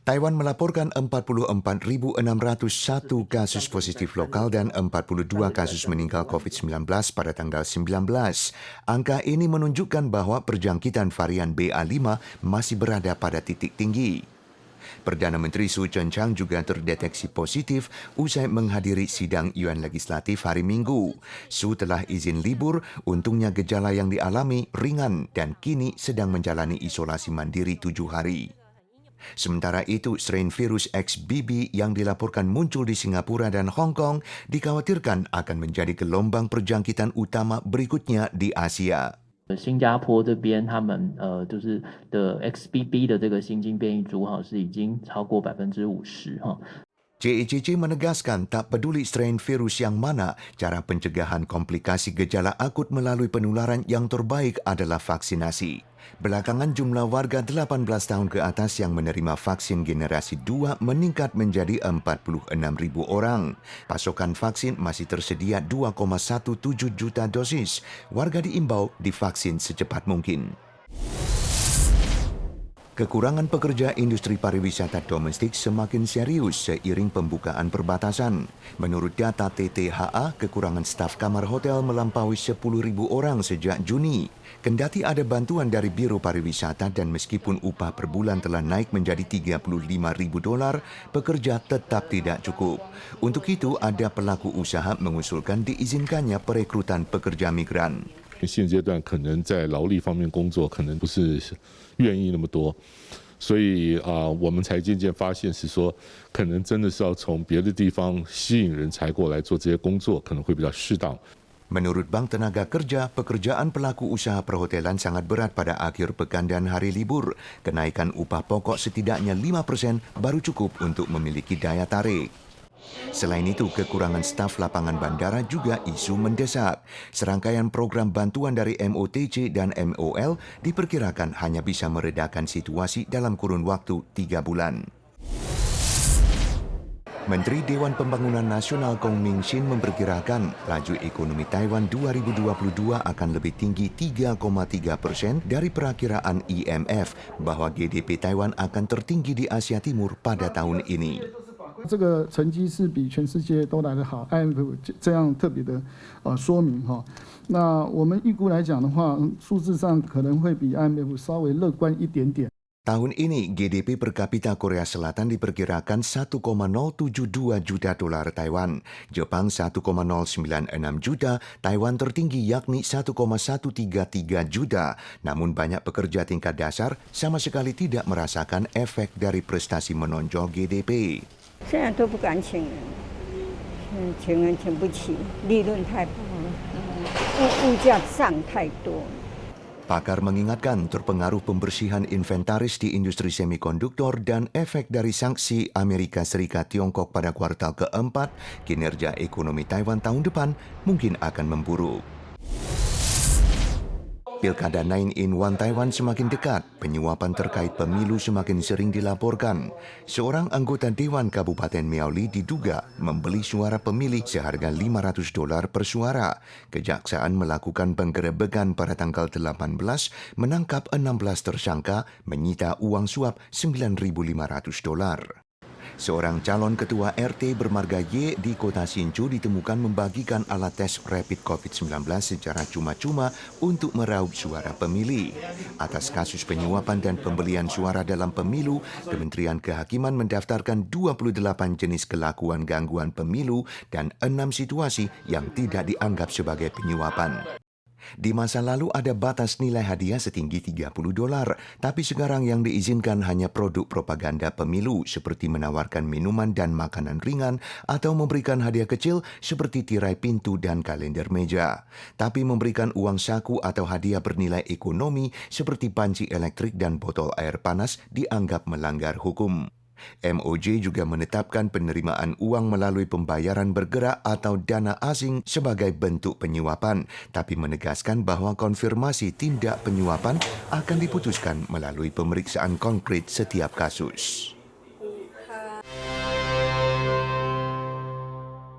Taiwan melaporkan 44.601 kasus positif lokal dan 42 kasus meninggal COVID-19 pada tanggal 19. Angka ini menunjukkan bahwa perjangkitan varian BA5 masih berada pada titik tinggi. Perdana Menteri Su Tseng-chang juga terdeteksi positif usai menghadiri sidang Yuan Legislatif hari Minggu. Su telah izin libur, untungnya gejala yang dialami ringan dan kini sedang menjalani isolasi mandiri 7 hari. Sementara itu, strain virus XBB yang dilaporkan muncul di Singapura dan Hong Kong dikhawatirkan akan menjadi gelombang perjangkitan utama berikutnya di Asia. 新加坡这边他们就是的 XBB 的这个新兴变异株是已经超过50%哈。JECC menegaskan tak peduli strain virus yang mana, cara pencegahan komplikasi gejala akut melalui penularan yang terbaik adalah vaksinasi. Belakangan jumlah warga 18 tahun ke atas yang menerima vaksin generasi 2 meningkat menjadi 46.000 orang. Pasokan vaksin masih tersedia 2,17 juta dosis. Warga diimbau divaksin secepat mungkin. Kekurangan pekerja industri pariwisata domestik semakin serius seiring pembukaan perbatasan. Menurut data TTHA, kekurangan staf kamar hotel melampaui 10.000 orang sejak Juni. Kendati ada bantuan dari Biro Pariwisata dan meskipun upah per bulan telah naik menjadi $35.000, pekerja tetap tidak cukup. Untuk itu, ada pelaku usaha mengusulkan diizinkannya perekrutan pekerja migran. 现阶段可能在劳力方面工作可能不是愿意那么多，所以我们才渐渐发现是说，可能真的是要从别的地方吸引人才过来做这些工作，可能会比较适当。 Menurut Bank Tenaga Kerja, pekerjaan pelaku usaha perhotelan sangat berat pada akhir pekan dan hari libur. Kenaikan upah pokok setidaknya 5% baru cukup untuk memiliki daya tarik. Selain itu, kekurangan staf lapangan bandara juga isu mendesak. Serangkaian program bantuan dari MOTC dan MOL diperkirakan hanya bisa meredakan situasi dalam kurun waktu 3 bulan. Menteri Dewan Pembangunan Nasional Kong Ming Shin memperkirakan laju ekonomi Taiwan 2022 akan lebih tinggi 3,3% dari perakiraan IMF bahwa GDP Taiwan akan tertinggi di Asia Timur pada tahun ini. 这个成绩是比全世界都来得好 ，IMF 这样特别的说明哈。那我们预估来讲的话，数字上可能会比 IMF 稍微乐观一点点。 Tahun ini, GDP per kapita Korea Selatan diperkirakan 1,072 juta dolar Taiwan, Jepang 1,096 juta, Taiwan tertinggi yakni 1,133 juta. Namun banyak pekerja tingkat dasar sama sekali tidak merasakan efek dari prestasi menonjol GDP. 现在都不敢请人，请人请不起，利润太薄了，物价涨太多。 Pakar mengingatkan terpengaruh pembersihan inventaris di industri semikonduktor dan efek dari sanksi Amerika Serikat Tiongkok pada kuartal keempat, kinerja ekonomi Taiwan tahun depan mungkin akan memburuk. Pilkada 9-in-1 Taiwan semakin dekat, penyuapan terkait pemilu semakin sering dilaporkan. Seorang anggota Dewan Kabupaten Miaoli diduga membeli suara pemilih seharga $500 per suara. Kejaksaan melakukan penggerebekan pada tanggal 18, menangkap 16 tersangka, menyita uang suap $9.500. Seorang calon ketua RT bermarga Y di kota Hsinchu ditemukan membagikan alat tes rapid COVID-19 secara cuma-cuma untuk meraup suara pemilih. Atas kasus penyuapan dan pembelian suara dalam pemilu, Kementerian Kehakiman mendaftarkan 28 jenis kelakuan gangguan pemilu dan 6 situasi yang tidak dianggap sebagai penyuapan. Di masa lalu ada batas nilai hadiah setinggi $30, tapi sekarang yang diizinkan hanya produk propaganda pemilu seperti menawarkan minuman dan makanan ringan atau memberikan hadiah kecil seperti tirai pintu dan kalender meja. Tapi memberikan uang saku atau hadiah bernilai ekonomi seperti panci elektrik dan botol air panas dianggap melanggar hukum. MOJ juga menetapkan penerimaan uang melalui pembayaran bergerak atau dana asing sebagai bentuk penyuapan, tapi menegaskan bahwa konfirmasi tindak penyuapan akan diputuskan melalui pemeriksaan konkret setiap kasus.